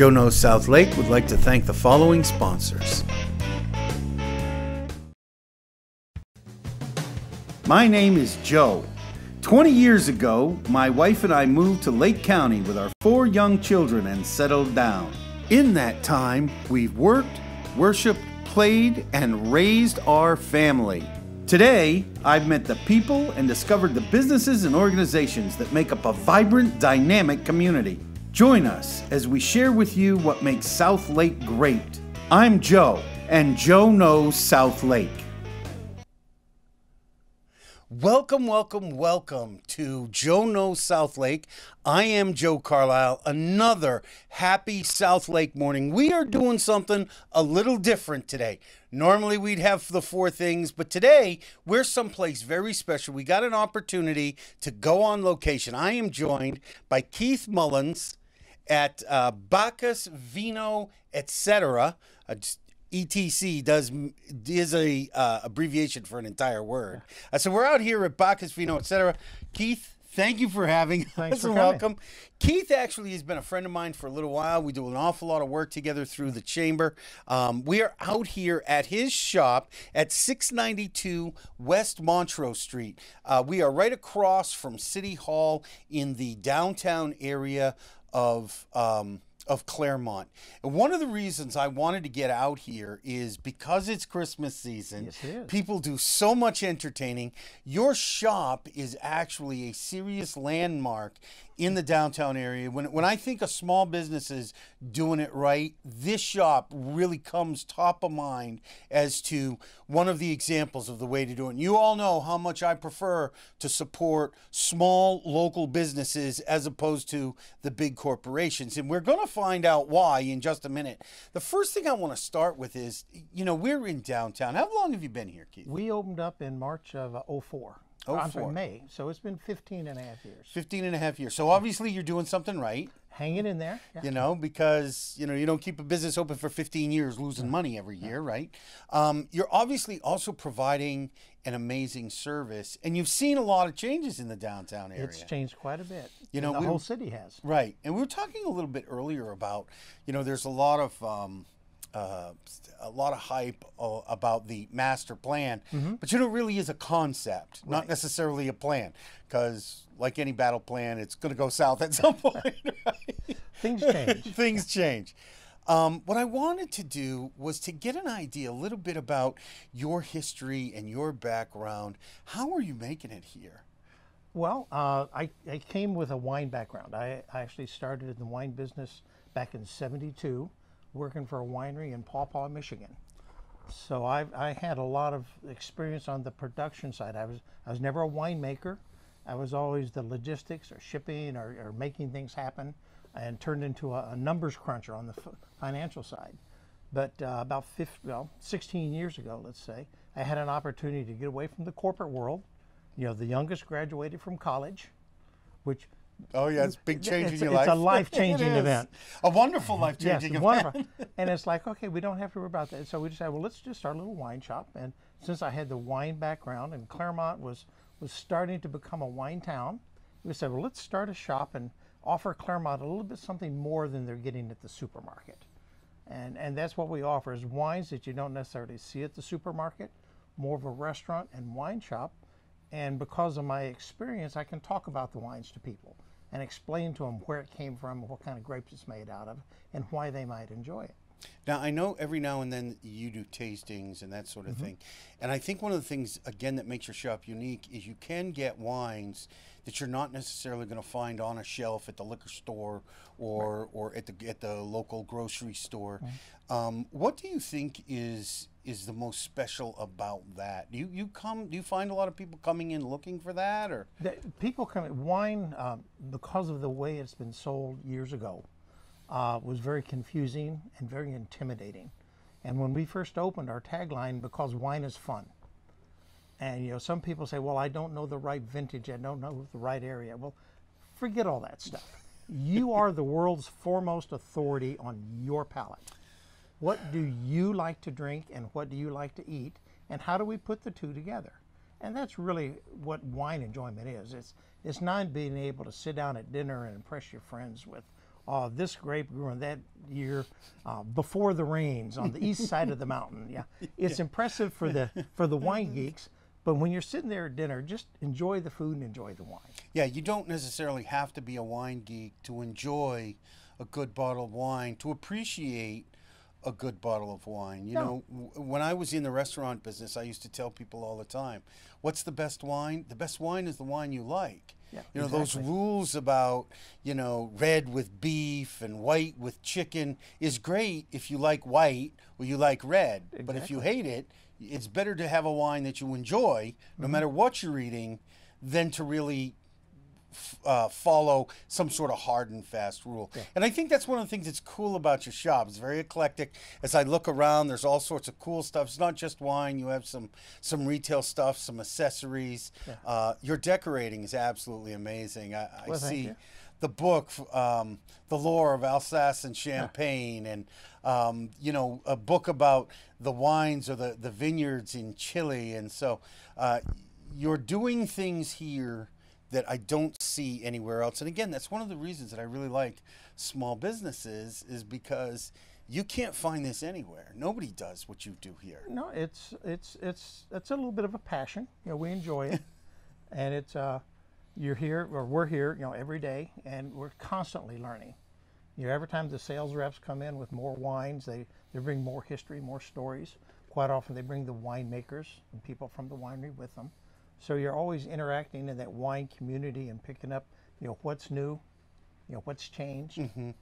Joe Knows South Lake would like to thank the following sponsors. My name is Joe. 20 years ago, my wife and I moved to Lake County with our 4 young children and settled down. In that time, we've worked, worshiped, played, and raised our family. Today, I've met the people and discovered the businesses and organizations that make up a vibrant, dynamic community. Join us as we share with you what makes South Lake great. I'm Joe, and Joe Knows South Lake. Welcome, welcome, welcome to Joe Knows South Lake. I am Joe Carlisle. Another happy South Lake morning. We are doing something a little different today. Normally we'd have the 4 things, but today we're someplace very special. We got an opportunity to go on location. I am joined by Keith Mullins at Bacchus Vino Etcetera. ETC is a abbreviation for an entire word. So we're out here at Bacchus Vino Etcetera. Keith, thank you for having us and welcome. Keith actually has been a friend of mine for a little while. We do an awful lot of work together through the chamber. We are out here at his shop at 692 West Montrose Street. We are right across from City Hall in the downtown area of Claremont. And one of the reasons I wanted to get out here is because it's Christmas season. Yes, it is. People do so much entertaining. Your shop is actually a serious landmark in the downtown area. When I think of small businesses doing it right, this shop really comes top of mind as to one of the examples of the way to do it. And you all know how much I prefer to support small local businesses as opposed to the big corporations. And we're going to find out why in just a minute. The first thing I want to start with is, you know, we're in downtown. How long have you been here, Keith? We opened up in March of 04. I'm sorry, May. So it's been 15 and a half years. 15 and a half years. So obviously you're doing something right. Hanging in there. Yeah. You know, because, you know, you don't keep a business open for 15 years losing money every year, right? You're obviously also providing an amazing service, and you've seen a lot of changes in the downtown area. It's changed quite a bit. You know, the whole city has. Right. And we were talking a little bit earlier about, you know, there's a lot of hype about the master plan, but you know, it really is a concept, not necessarily a plan, because like any battle plan, it's going to go south at some point. Right? Things change. Things change. What I wanted to do was to get an idea a little bit about your history and your background. How are you making it here? Well, I came with a wine background. I actually started in the wine business back in '72. Working for a winery in Paw Paw, Michigan. So I had a lot of experience on the production side. I was never a winemaker. I was always the logistics or shipping or making things happen, and turned into a numbers cruncher on the financial side. But about 16 years ago, let's say, I had an opportunity to get away from the corporate world. You know, the youngest graduated from college, which oh yeah, it's a big change in your life. It's a life-changing event. A wonderful life-changing event. Wonderful. And it's like, okay, we don't have to worry about that. So we decided, well, let's just start a little wine shop. And since I had the wine background and Claremont was starting to become a wine town, we said, well, let's start a shop and offer Claremont a little bit something more than they're getting at the supermarket. And that's what we offer, is wines that you don't necessarily see at the supermarket, more of a restaurant and wine shop. And because of my experience, I can talk about the wines to people and explain to them where it came from, what kind of grapes it's made out of, and why they might enjoy it. Now, I know every now and then you do tastings and that sort of thing. And I think one of the things, again, that makes your shop unique is you can get wines that you're not necessarily going to find on a shelf at the liquor store or at the local grocery store. What do you think is the most special about that? Do you find a lot of people coming in looking for that, or people come wine because of the way it's been sold years ago was very confusing and very intimidating. And when we first opened, our tagline, because wine is fun. And you know, some people say, well, I don't know the right vintage, I don't know the right area. Well, forget all that stuff. You are the world's foremost authority on your palate. What do you like to drink and what do you like to eat, and how do we put the two together? And that's really what wine enjoyment is. It's not being able to sit down at dinner and impress your friends with this grape grew in that year before the rains on the east side of the mountain. Yeah, it's impressive for the wine geeks. But when you're sitting there at dinner, just enjoy the food and enjoy the wine. Yeah, you don't necessarily have to be a wine geek to enjoy a good bottle of wine, to appreciate a good bottle of wine. You know, when I was in the restaurant business, I used to tell people all the time, what's the best wine? The best wine is the wine you like. Yeah, you know, exactly. those rules about, you know, red with beef and white with chicken is great if you like white or you like red. Exactly. But if you hate it, it's better to have a wine that you enjoy, no matter what you're eating, than to really follow some sort of hard and fast rule. Yeah. And I think that's one of the things that's cool about your shop. It's very eclectic. As I look around, there's all sorts of cool stuff. It's not just wine. You have some retail stuff, some accessories. Yeah. Your decorating is absolutely amazing. I Well, thank see you. the book, The Lore of Alsace and Champagne, and you know, a book about the wines or the vineyards in Chile. And so you're doing things here that I don't see anywhere else. And again, that's one of the reasons that I really like small businesses, is because you can't find this anywhere. Nobody does what you do here. No, it's a little bit of a passion. You know, we enjoy it, and it's you're here, or we're here, you know, every day, and we're constantly learning. You know, every time the sales reps come in with more wines, they bring more history, more stories. Quite often, they bring the winemakers and people from the winery with them. So you're always interacting in that wine community and picking up, you know, what's new, you know, what's changed, and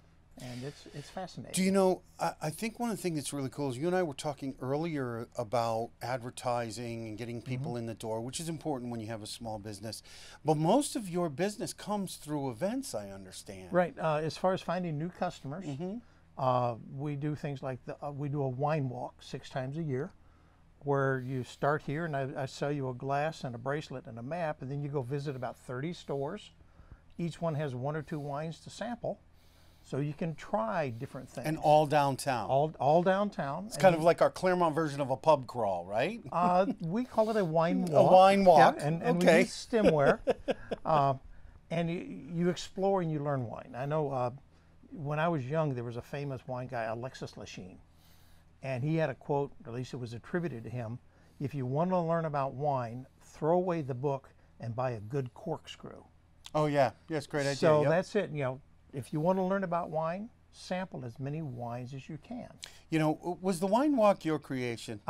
it's fascinating. Do you know, I think one of the things that's really cool is you and I were talking earlier about advertising and getting people in the door, which is important when you have a small business. But most of your business comes through events, I understand. Right. As far as finding new customers, we do things like we do a wine walk 6 times a year, where you start here and I sell you a glass and a bracelet and a map, and then you go visit about 30 stores. Each one has 1 or 2 wines to sample, so you can try different things. And all downtown. All downtown. It's kind of like our Claremont version of a pub crawl, right? We call it a wine walk. A wine walk. Yeah, and okay. we use stemware. And you explore and you learn wine. I know when I was young, there was a famous wine guy, Alexis Lachine. And he had a quote, at least it was attributed to him: if you want to learn about wine, throw away the book and buy a good corkscrew. Oh, yeah. Yes, great idea. So Yep. that's it. You know, if you want to learn about wine, sample as many wines as you can. You know, was the wine walk your creation?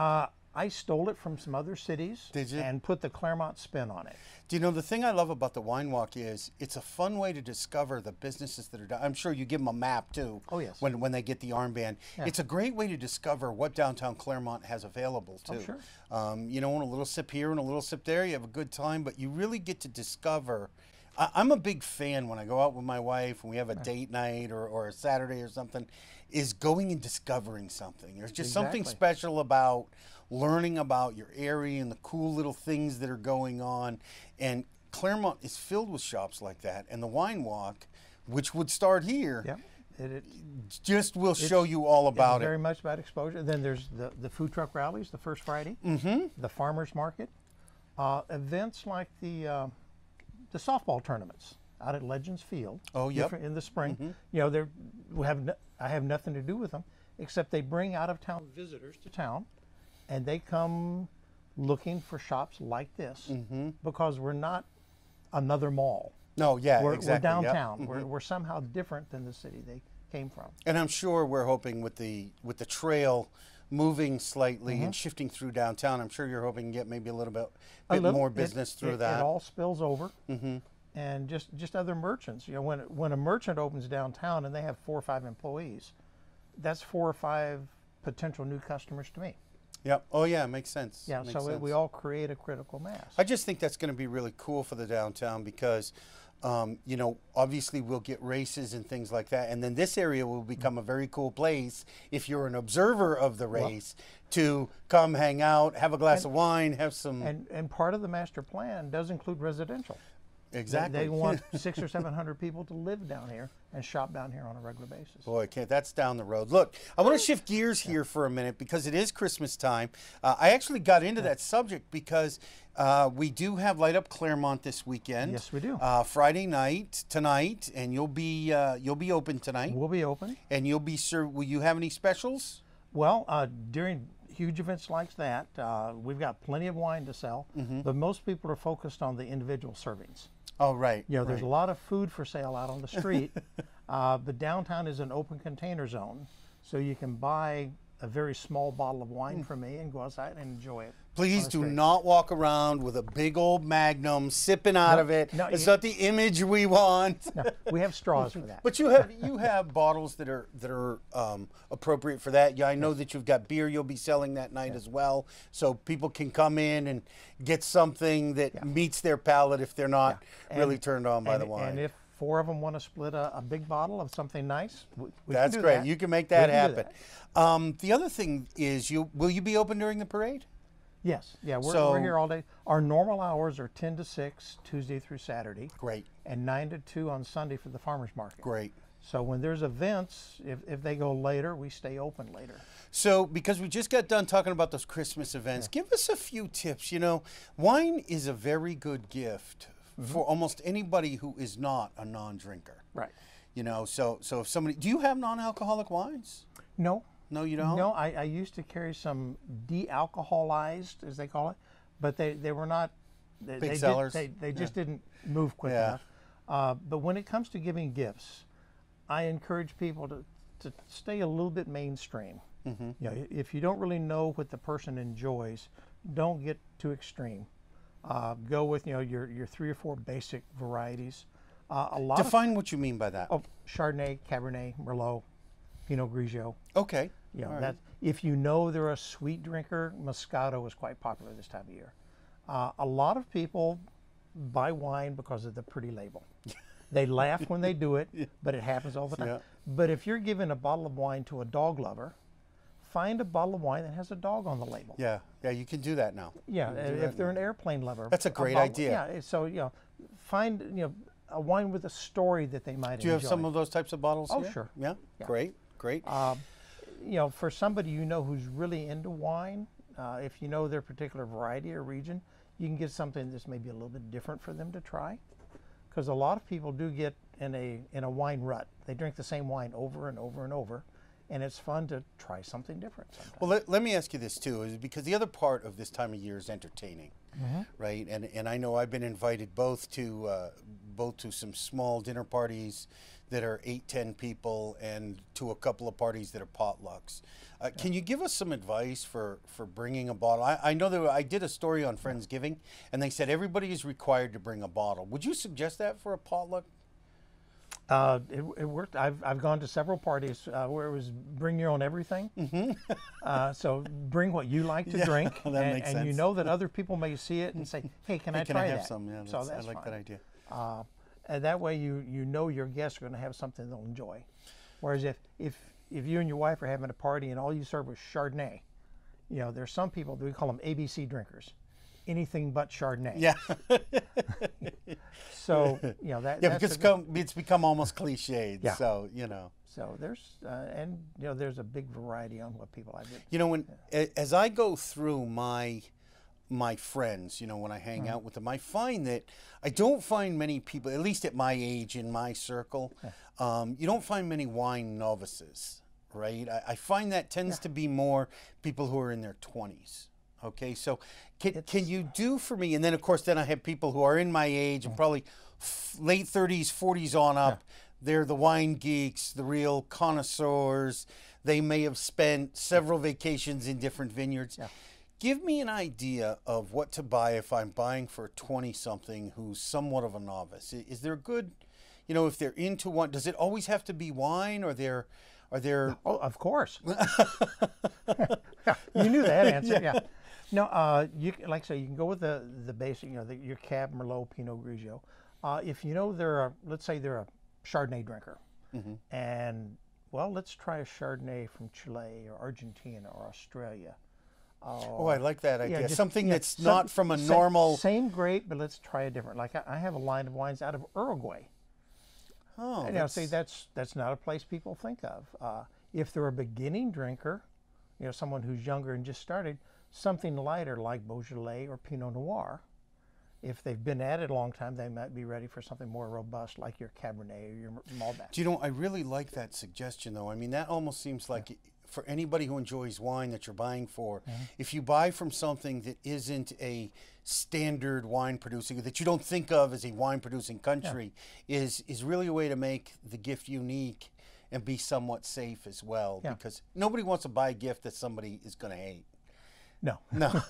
I stole it from some other cities. Did you? And put the Claremont spin on it. Do you know, the thing I love about the wine walk is it's a fun way to discover the businesses that are down. I'm sure you give them a map too. Oh, yes. When they get the armband, it's a great way to discover what downtown Claremont has available too. Oh, sure. You know, and a little sip here and a little sip there, you have a good time, but you really get to discover. I'm a big fan when I go out with my wife and we have a date night or a Saturday or something, is going and discovering something. There's just something Exactly. special about learning about your area and the cool little things that are going on. And Claremont is filled with shops like that. And the wine walk, which would start here, Yeah. just will show you all about It's it. very much about exposure. Then there's the food truck rallies, the first Friday, the farmers market, events like the softball tournaments out at Legends Field. Oh, yep. In the spring. You know, I have nothing to do with them, except they bring out of town visitors to town, and they come looking for shops like this because we're not another mall. No, yeah, We're exactly. Yep. downtown. We're somehow different than the city they came from. And I'm sure we're hoping with the trail moving slightly and shifting through downtown, I'm sure you're hoping to get maybe a little bit more business through that. It all spills over, and just other merchants. You know, when a merchant opens downtown and they have 4 or 5 employees, that's 4 or 5 potential new customers to me. Yep. Oh, yeah, makes sense. Yeah, Makes so sense. we all create a critical mass. I just think that's going to be really cool for the downtown because, you know, obviously we'll get races and things like that. And then this area will become a very cool place if you're an observer of the race to come hang out, have a glass of wine, have some. And part of the master plan does include residential. Exactly. They want 600 or 700 people to live down here and shop down here on a regular basis. Boy, that's down the road. Look, I want to shift gears here for a minute because it is Christmas time. I actually got into that subject because we do have Light Up Claremont this weekend. Yes, we do. Friday night, tonight, and you'll be open tonight. We'll be open. And you'll be served. Will you have any specials? Well, during huge events like that, we've got plenty of wine to sell, but most people are focused on the individual servings. Oh, right. You know, there's a lot of food for sale out on the street, but downtown is an open container zone, so you can buy a very small bottle of wine from me and go outside and enjoy it. Please do not walk around with a big old Magnum sipping out of it. It's not the image we want. No, we have straws for that. But you have bottles that are appropriate for that. Yeah, I know that you've got beer you'll be selling that night as well, so people can come in and get something that meets their palate if they're not really turned on by the wine. And if 4 of them want to split a big bottle of something nice, we that's can do great. that. You can make that happen. That. The other thing is, will you be open during the parade? Yes. Yeah, we're here all day. Our normal hours are 10 to 6, Tuesday through Saturday. Great. And 9 to 2 on Sunday for the farmers market. Great. So when there's events, if they go later, we stay open later. So because we just got done talking about those Christmas events, give us a few tips. You know, wine is a very good gift for almost anybody who is not a non-drinker. Right. You know, so if somebody, do you have non-alcoholic wines? No. No, you don't? No, I used to carry some de-alcoholized, as they call it, but they were not big sellers. They just didn't move quick enough. But when it comes to giving gifts, I encourage people to stay a little bit mainstream. You know, if you don't really know what the person enjoys, don't get too extreme. Go with your 3 or 4 basic varieties. Define what you mean by that. Oh, Chardonnay, Cabernet, Merlot, Pinot Grigio. Okay. You know, that if you know they're a sweet drinker, Moscato is quite popular this time of year. A lot of people buy wine because of the pretty label. They laugh when they do it, but it happens all the time. Yeah. But if you're giving a bottle of wine to a dog lover, find a bottle of wine that has a dog on the label. Yeah, you can do that now. Yeah, if they're an airplane lover. That's a great idea. Yeah, so find a wine with a story that they might enjoy. Do you have some of those types of bottles here? Sure. Yeah? Great. For somebody who's really into wine, if you know their particular variety or region, you can get something that's maybe a little bit different for them to try. Because a lot of people do get in a wine rut. They drink the same wine over and over and over, and it's fun to try something different sometimes. Well, let me ask you this too, is because the other part of this time of year is entertaining, right? And I know I've been invited both to some small dinner parties that are 8-10 people and to a couple of parties that are potlucks. Can you give us some advice for bringing a bottle? I know that I did a story on Friendsgiving, and they said everybody is required to bring a bottle. Would you suggest that for a potluck? It worked. I've gone to several parties where it was bring your own everything. So bring what you like to drink, that makes sense. And you know that other people may see it and say, "Hey, can I try have that?" some? Yeah, so that's I like fine. that idea. And that way you know your guests are going to have something they'll enjoy. Whereas if you and your wife are having a party and all you serve was Chardonnay, there's some people that we call them ABC drinkers, anything but Chardonnay. Yeah. So that because it's become almost cliched. Yeah. So So there's there's a big variety on what people like. As I go through my friends, when I hang out with them, I find that I don't find many people, at least at my age in my circle, you don't find many wine novices, right? I find that tends to be more people who are in their 20s. Okay, so can you do for me, and then of course then I have people who are in my age and probably late 30s, 40s on up. They're the wine geeks, the real connoisseurs. They may have spent several vacations in different vineyards. Give me an idea of what to buy if I'm buying for a 20-something who's somewhat of a novice. Is there a good, if they're into wine, does it always have to be wine, or are there? Oh, of course. You knew that answer. Yeah. No, you like I say, you can go with the basic, your Cab, Merlot, Pinot Grigio. If let's say they're a Chardonnay drinker, and let's try a Chardonnay from Chile or Argentina or Australia. Oh, I like that idea. just- Something yeah, that's not from a same, normal. Same grape, but let's try a different. Like I have a line of wines out of Uruguay. Oh, And I'll say that's not a place people think of. If they're a beginning drinker, someone who's younger and just started, something lighter like Beaujolais or Pinot Noir. If they've been at it a long time, they might be ready for something more robust like your Cabernet or your Malbec. Do you know, I really like that suggestion, though. I mean, that almost seems like for anybody who enjoys wine that you're buying for, if you buy from something that isn't a standard wine producing, that you don't think of as a wine producing country, is really a way to make the gift unique and be somewhat safe as well. Because nobody wants to buy a gift that somebody is going to hate. No. No.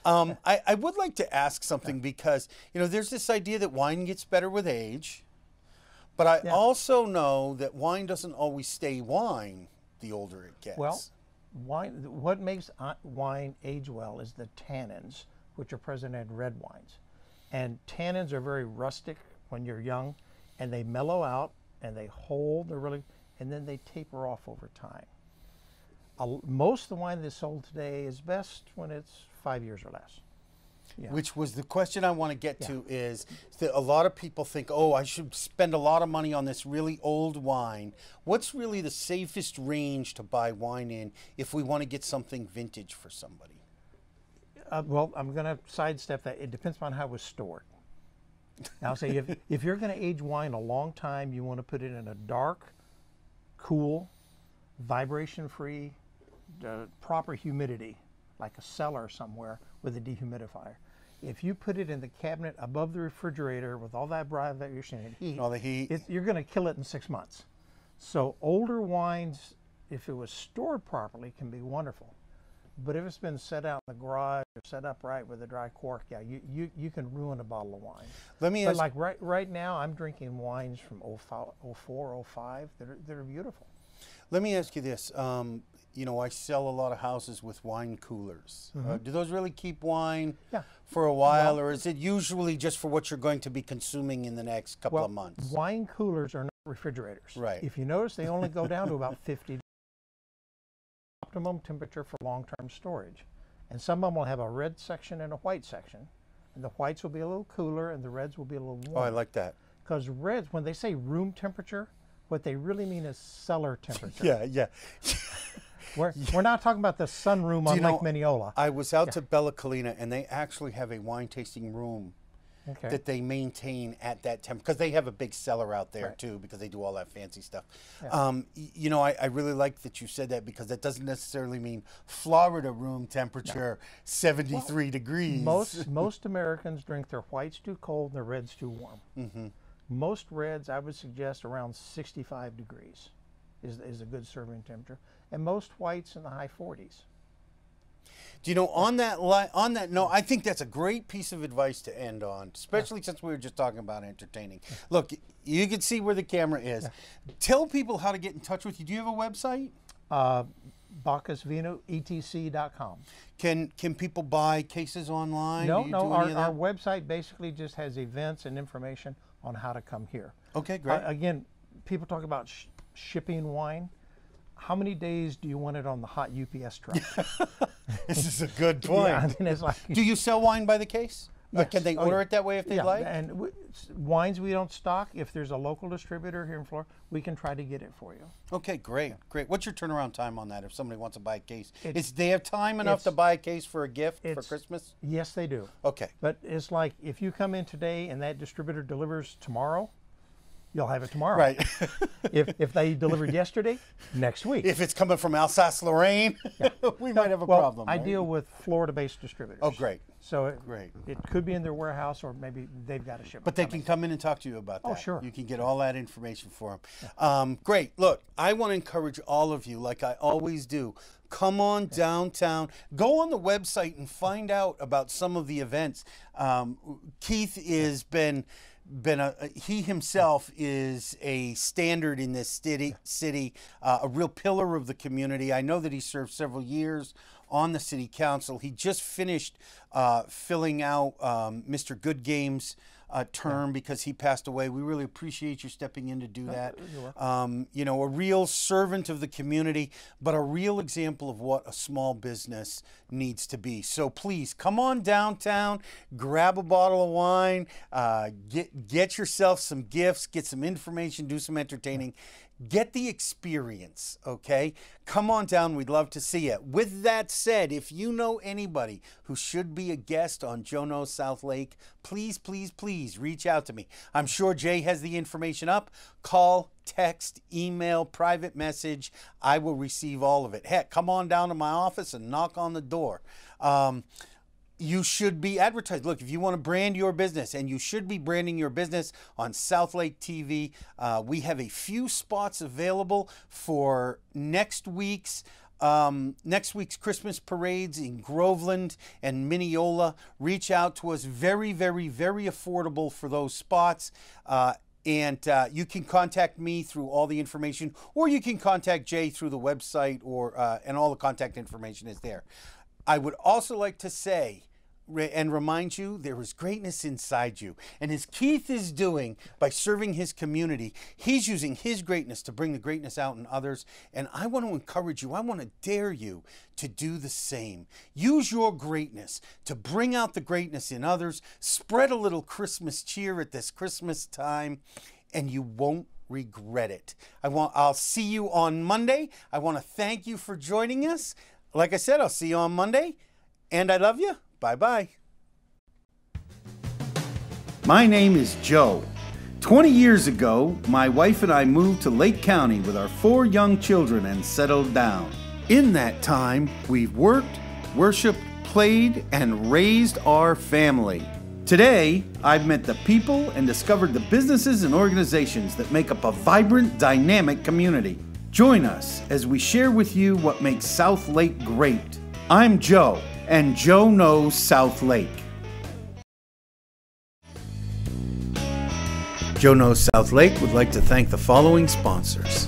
I would like to ask something because, there's this idea that wine gets better with age, but I also know that wine doesn't always stay wine the older it gets. Well, what makes wine age well is the tannins, which are present in red wines. And tannins are very rustic when you're young, and they mellow out, and they hold, and then they taper off over time. Most of the wine that's sold today is best when it's 5 years or less. Which was the question I want to get to is that a lot of people think, oh, I should spend a lot of money on this really old wine. What's really the safest range to buy wine in if we want to get something vintage for somebody? Well, I'm going to sidestep that. It depends on how it was stored. Now, I'll say if you're going to age wine a long time, you want to put it in a dark, cool, vibration-free, proper humidity, like a cellar somewhere with a dehumidifier. If you put it in the cabinet above the refrigerator with all that vibration and heat, all the heat, you're going to kill it in 6 months. So older wines, if it was stored properly, can be wonderful. But if it's been set out in the garage or set up right with a dry cork, you can ruin a bottle of wine. Let me ask, like right now, I'm drinking wines from 04, 05 that are beautiful. Let me ask you this. I sell a lot of houses with wine coolers. Do those really keep wine for a while, or is it usually just for what you're going to be consuming in the next couple of months? Wine coolers are not refrigerators. Right. If you notice, they only go down to about 50 optimum temperature for long-term storage. And some of them will have a red section and a white section. And the whites will be a little cooler and the reds will be a little warmer. Oh, I like that. Because reds, when they say room temperature, what they really mean is cellar temperature. Yeah. We're not talking about the sunroom on Lake Mineola. I was out to Bella Collina, and they actually have a wine tasting room that they maintain at that temperature, because they have a big cellar out there too, because they do all that fancy stuff. I really like that you said that, because that doesn't necessarily mean Florida room temperature 73 degrees. Most Americans drink their whites too cold and their reds too warm. Most reds, I would suggest, around 65 degrees is a good serving temperature, and most whites in the high 40s. Do you know, on that note, I think that's a great piece of advice to end on, especially since we were just talking about entertaining. Look, you can see where the camera is. Tell people how to get in touch with you. Do you have a website? Bacchus Vino Etcetera.com. Can people buy cases online? No. Our website basically just has events and information on how to come here. Okay, great. Again, people talk about shipping wine. How many days do you want it on the hot UPS truck? This is a good point. It's like, do you sell wine by the case? Yes. Can they order it that way if they'd like? And wines we don't stock. If there's a local distributor here in Florida, we can try to get it for you. Okay, great. What's your turnaround time on that if somebody wants to buy a case? Do they have time enough to buy a case for a gift for Christmas? Yes, they do. Okay. But it's like if you come in today and that distributor delivers tomorrow, you'll have it tomorrow. Right. if they delivered yesterday, next week. If it's coming from Alsace-Lorraine, we might have a problem. I deal with Florida-based distributors. Oh, great. So it could be in their warehouse, or maybe they've got a shipment. But they can come in and talk to you about that. Oh, sure. You can get all that information for them. Great. Look, I want to encourage all of you, like I always do, come on downtown. Go on the website and find out about some of the events. Keith has been he himself is a standard in this city, a real pillar of the community. I know that he served several years on the city council. He just finished filling out Mr. Good Game's term because he passed away. We really appreciate you stepping in to do that. You're welcome. You know, a real servant of the community, but a real example of what a small business needs to be. So please come on downtown, grab a bottle of wine, get yourself some gifts, get some information, do some entertaining. Get the experience, okay? Come on down. We'd love to see you. With that said, if you know anybody who should be a guest on Joe Knows South Lake, please, please, please reach out to me. I'm sure Jay has the information up. Call, text, email, private message. I will receive all of it. Heck, come on down to my office and knock on the door. You should be advertised. Look, if you want to brand your business, and you should be branding your business on South Lake TV, we have a few spots available for next week's Christmas parades in Groveland and Mineola. Reach out to us. Very, very, very affordable for those spots. And you can contact me through all the information, or you can contact Jay through the website, and all the contact information is there. I would also like to say and remind you, there is greatness inside you. And as Keith is doing by serving his community, he's using his greatness to bring the greatness out in others. And I want to encourage you, I want to dare you to do the same. Use your greatness to bring out the greatness in others. Spread a little Christmas cheer at this Christmas time, and you won't regret it. I'll see you on Monday. I want to thank you for joining us. Like I said, I'll see you on Monday, and I love you. Bye-bye. My name is Joe. 20 years ago, my wife and I moved to Lake County with our 4 young children and settled down. In that time, we've worked, worshiped, played, and raised our family. Today, I've met the people and discovered the businesses and organizations that make up a vibrant, dynamic community. Join us as we share with you what makes South Lake great. I'm Joe, and Joe Knows South Lake. Joe Knows South Lake would like to thank the following sponsors.